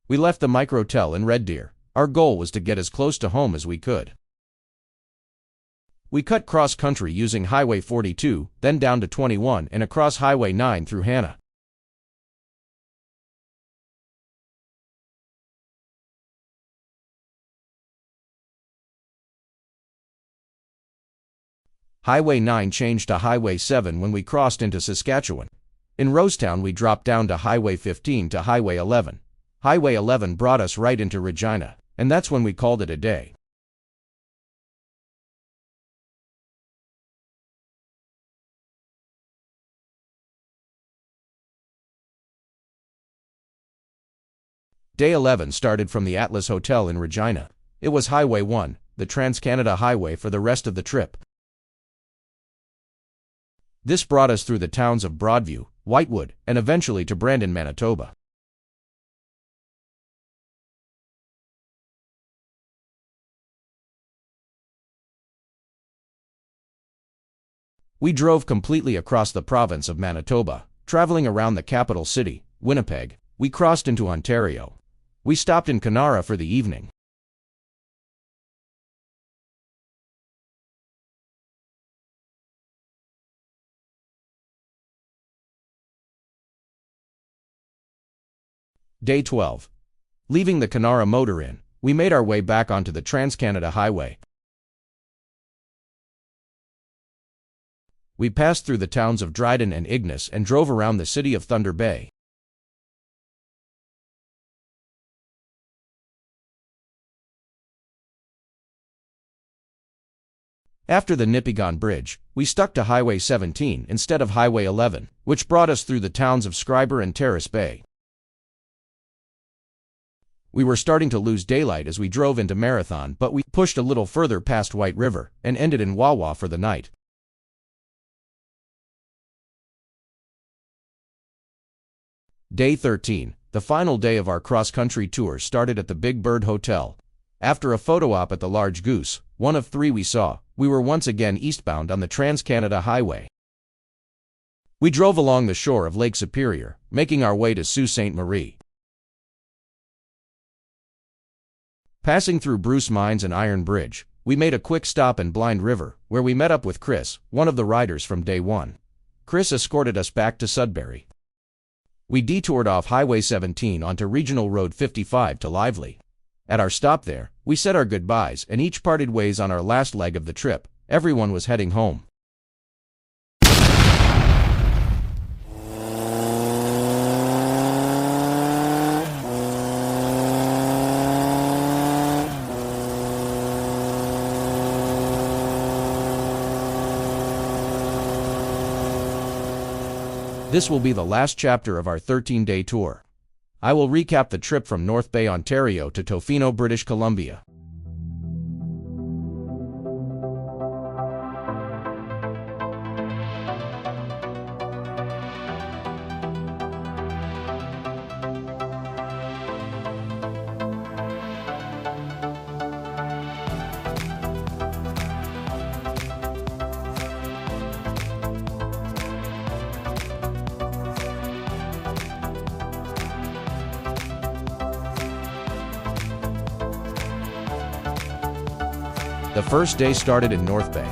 We left the microtel in Red Deer. Our goal was to get as close to home as we could. We cut cross-country using Highway 42, then down to 21 and across Highway 9 through Hannah. Highway 9 changed to Highway 7 when we crossed into Saskatchewan. In Rosetown we dropped down to Highway 15 to Highway 11. Highway 11 brought us right into Regina, and that's when we called it a day. Day 11 started from the Atlas Hotel in Regina. It was Highway 1, the Trans-Canada Highway for the rest of the trip. This brought us through the towns of Broadview, Whitewood, and eventually to Brandon, Manitoba. We drove completely across the province of Manitoba, traveling around the capital city, Winnipeg. We crossed into Ontario. We stopped in Kenora for the evening. Day 12. Leaving the Kenora Motor Inn, we made our way back onto the Trans-Canada Highway. We passed through the towns of Dryden and Ignis and drove around the city of Thunder Bay. After the Nipigon Bridge, we stuck to Highway 17 instead of Highway 11, which brought us through the towns of Schreiber and Terrace Bay. We were starting to lose daylight as we drove into Marathon, but we pushed a little further past White River and ended in Wawa for the night. Day 13, the final day of our cross-country tour, started at the Big Bird Hotel. After a photo op at the Large Goose, one of 3 we saw, we were once again eastbound on the Trans-Canada Highway. We drove along the shore of Lake Superior, making our way to Sault Ste. Marie. Passing through Bruce Mines and Iron Bridge, we made a quick stop in Blind River, where we met up with Chris, one of the riders from day 1. Chris escorted us back to Sudbury. We detoured off Highway 17 onto Regional Road 55 to Lively. At our stop there, we said our goodbyes and each parted ways on our last leg of the trip. Everyone was heading home. This will be the last chapter of our 13-day tour. I will recap the trip from North Bay, Ontario to Tofino, British Columbia. The first day started in North Bay.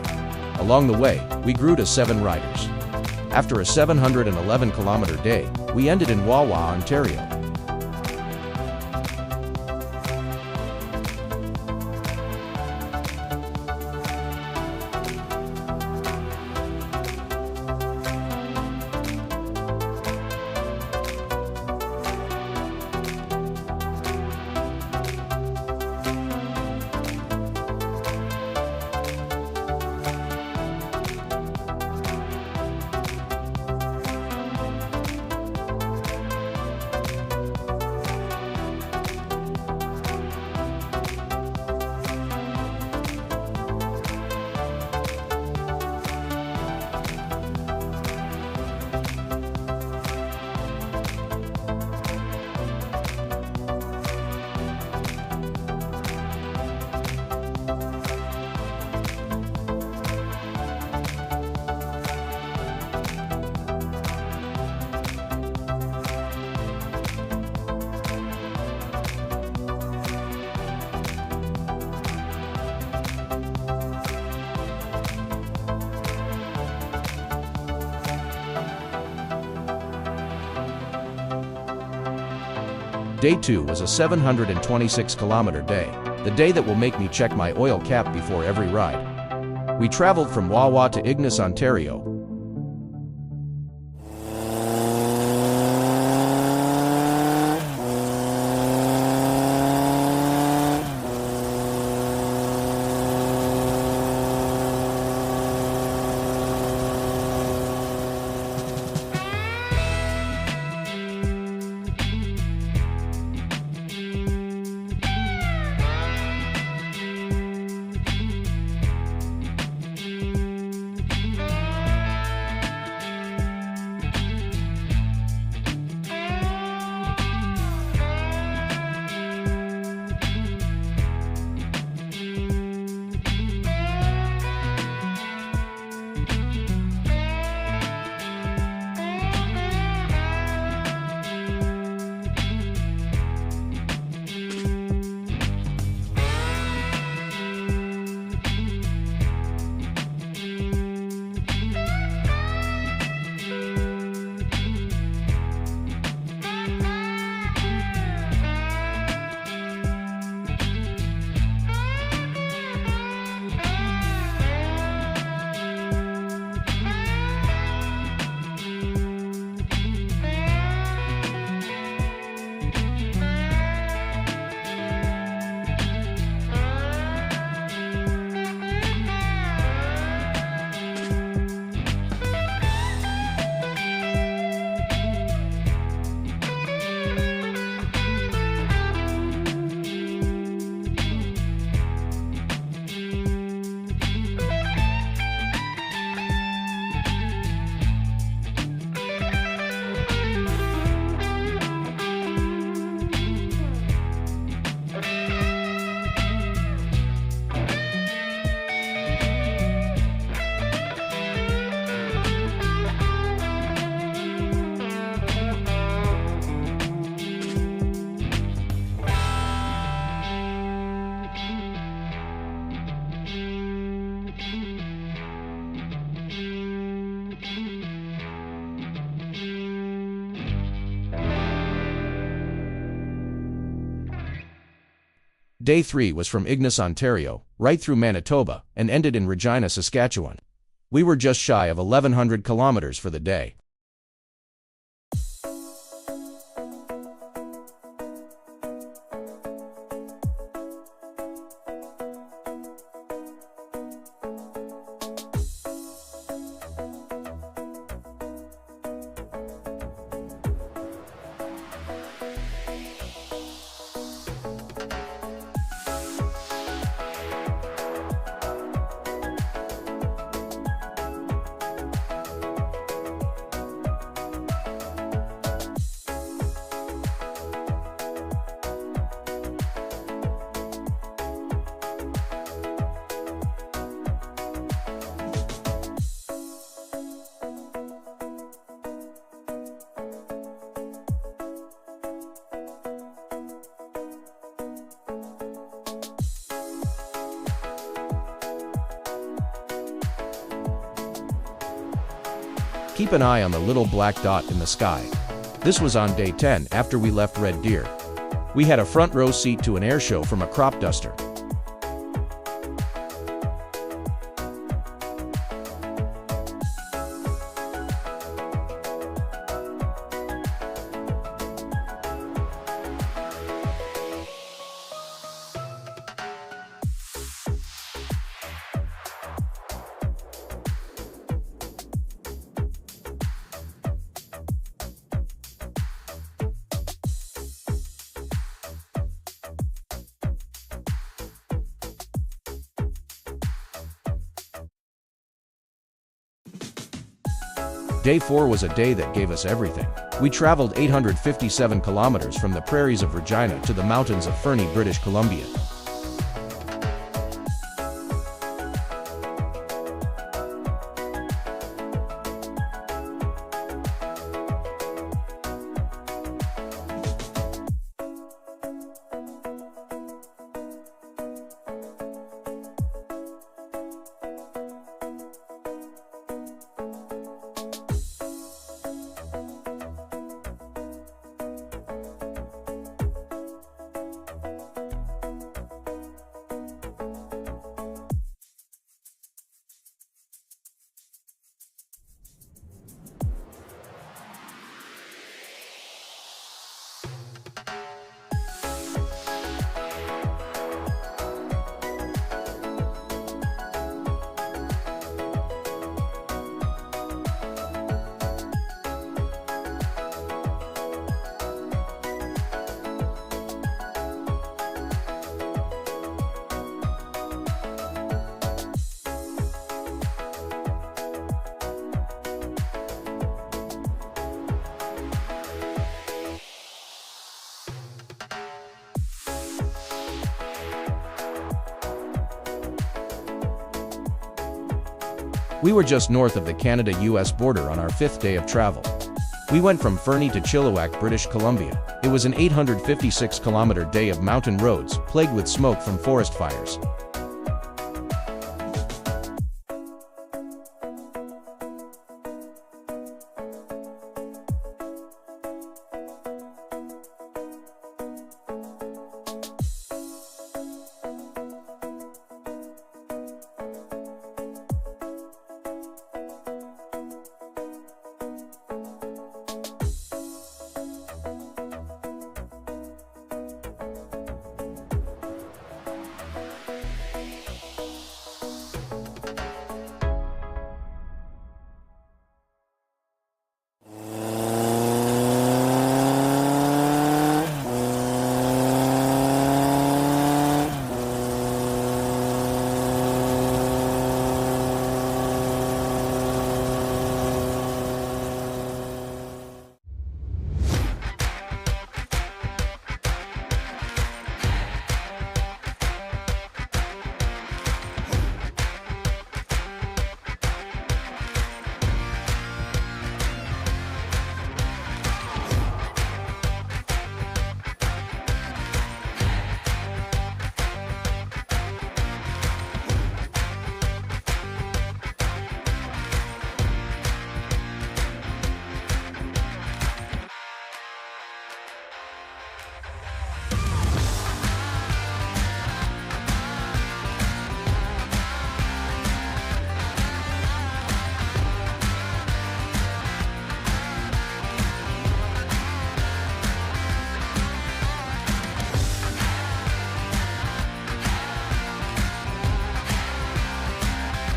Along the way, we grew to 7 riders. After a 711-kilometer day, we ended in Wawa, Ontario. Day 2 was a 726-kilometer day, the day that will make me check my oil cap before every ride. We traveled from Wawa to Ignis, Ontario. Day 3 was from Ignis, Ontario, right through Manitoba, and ended in Regina, Saskatchewan. We were just shy of 1,100 kilometers for the day. Keep an eye on the little black dot in the sky. This was on day 10 after we left Red Deer. We had a front row seat to an air show from a crop duster. Day 4 was a day that gave us everything. We traveled 857 kilometers from the prairies of Regina to the mountains of Fernie, British Columbia. We were just north of the Canada-US border on our 5th day of travel. We went from Fernie to Chilliwack, British Columbia. It was an 856-kilometer day of mountain roads plagued with smoke from forest fires.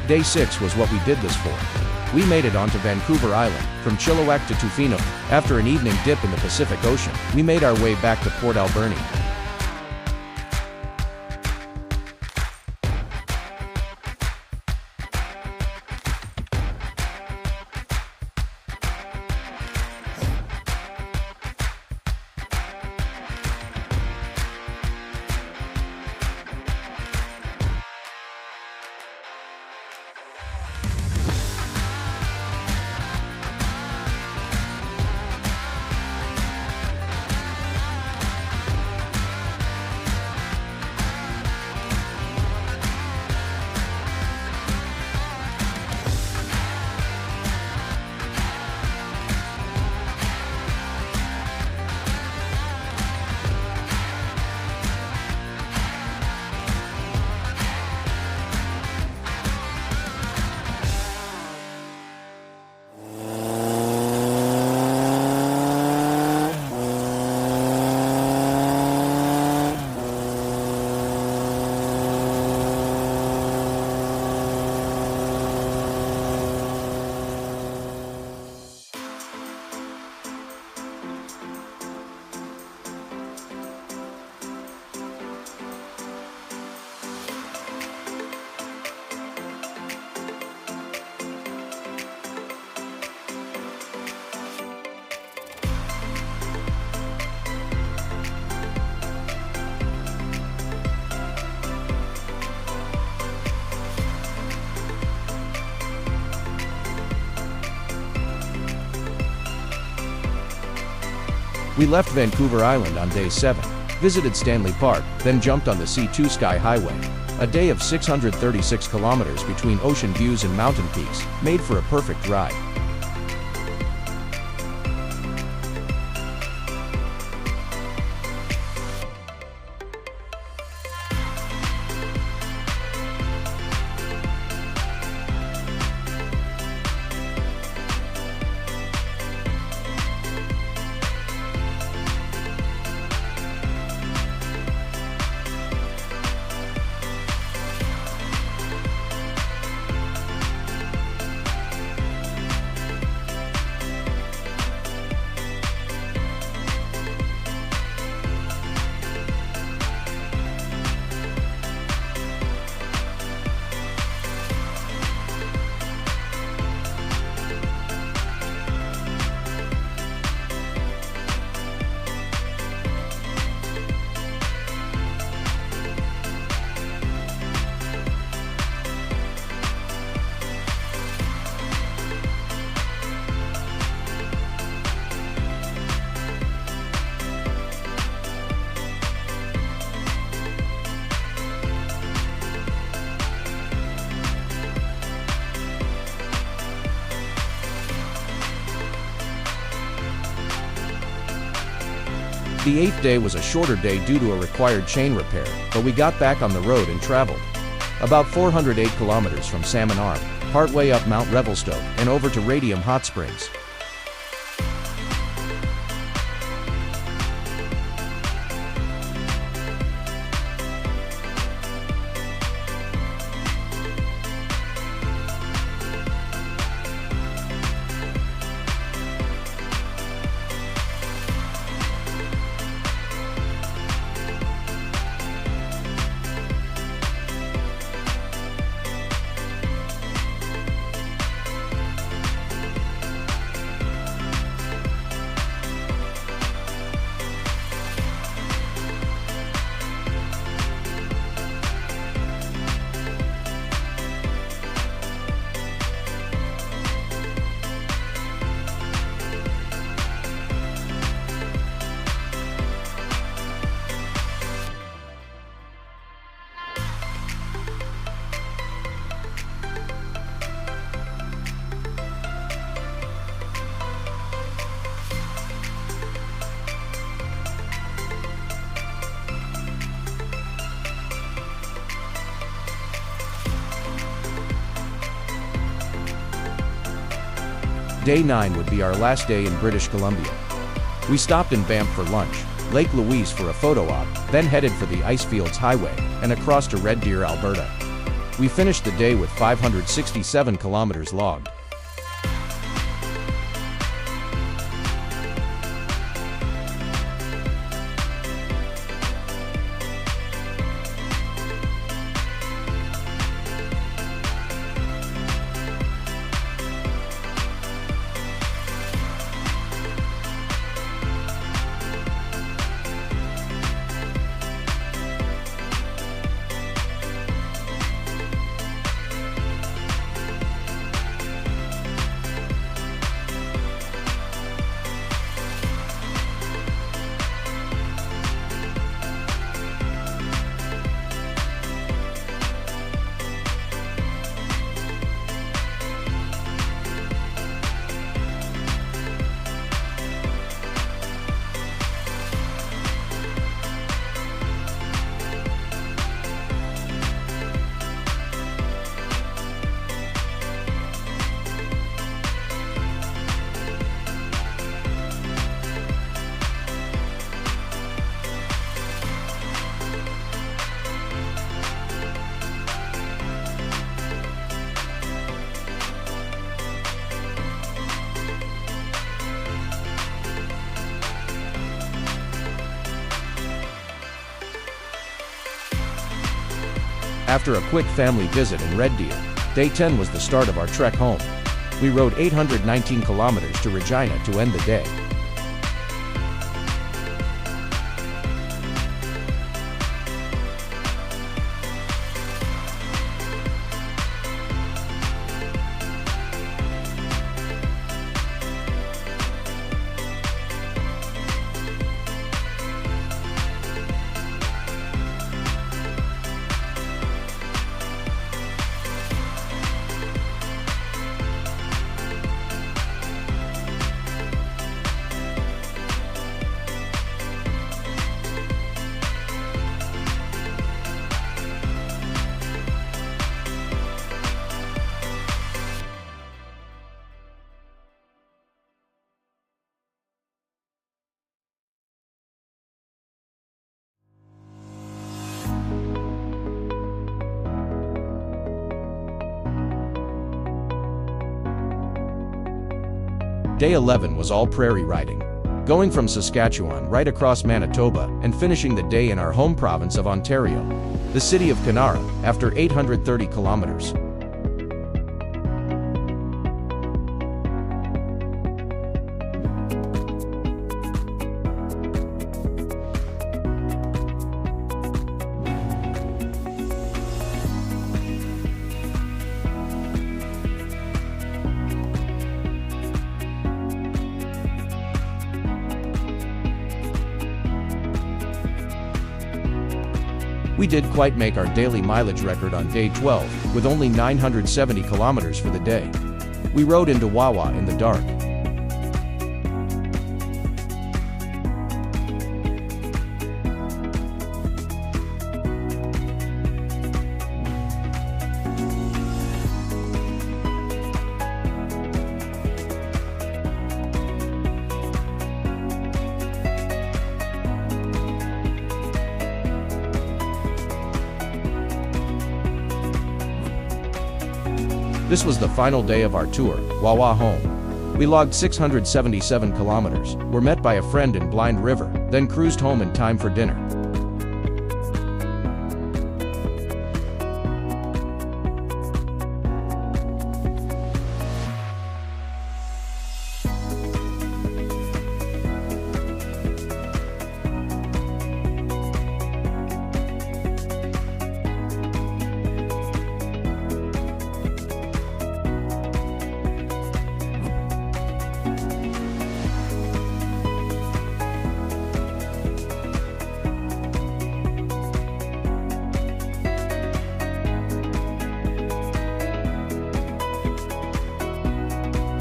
Day 6 was what we did this for. We made it onto Vancouver Island, from Chilliwack to Tofino. After an evening dip in the Pacific Ocean, we made our way back to Port Alberni. We left Vancouver Island on day 7, visited Stanley Park, then jumped on the C2 Sky Highway. A day of 636 kilometers between ocean views and mountain peaks, made for a perfect ride. The 8th day was a shorter day due to a required chain repair, but we got back on the road and traveled about 408 kilometers from Salmon Arm, partway up Mount Revelstoke, and over to Radium Hot Springs. Day 9 would be our last day in British Columbia. We stopped in Banff for lunch, Lake Louise for a photo op, then headed for the Icefields Highway, and across to Red Deer, Alberta. We finished the day with 567 kilometers logged. After a quick family visit in Red Deer, Day 10 was the start of our trek home. We rode 819 kilometers to Regina to end the day. Day 11 was all prairie riding, going from Saskatchewan right across Manitoba and finishing the day in our home province of Ontario, the city of Kenora, after 830 kilometers. We did quite make our daily mileage record on day 12, with only 970 kilometers for the day. We rode into Wawa in the dark. This was the final day of our tour, Wawa home. We logged 677 kilometers, were met by a friend in Blind River, then cruised home in time for dinner.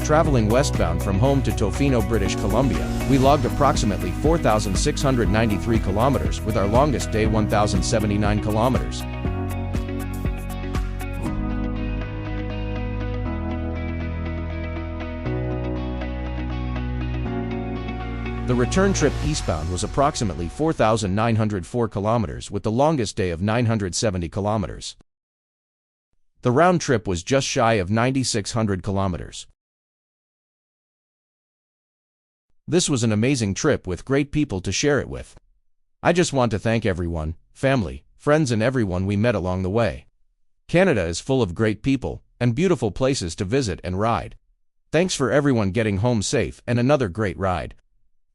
Traveling westbound from home to Tofino, British Columbia, we logged approximately 4,693 kilometers with our longest day 1,079 kilometers. The return trip eastbound was approximately 4,904 kilometers with the longest day of 970 kilometers. The round trip was just shy of 9,600 kilometers. This was an amazing trip with great people to share it with. I just want to thank everyone, family, friends and everyone we met along the way. Canada is full of great people and beautiful places to visit and ride. Thanks for everyone getting home safe and another great ride.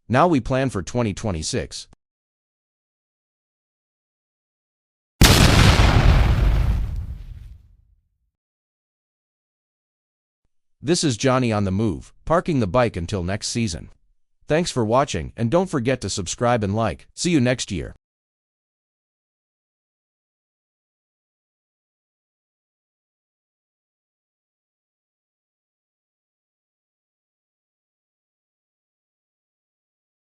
Now we plan for 2026. This is Johnny on the move, parking the bike until next season. Thanks for watching and don't forget to subscribe and like. See you next year.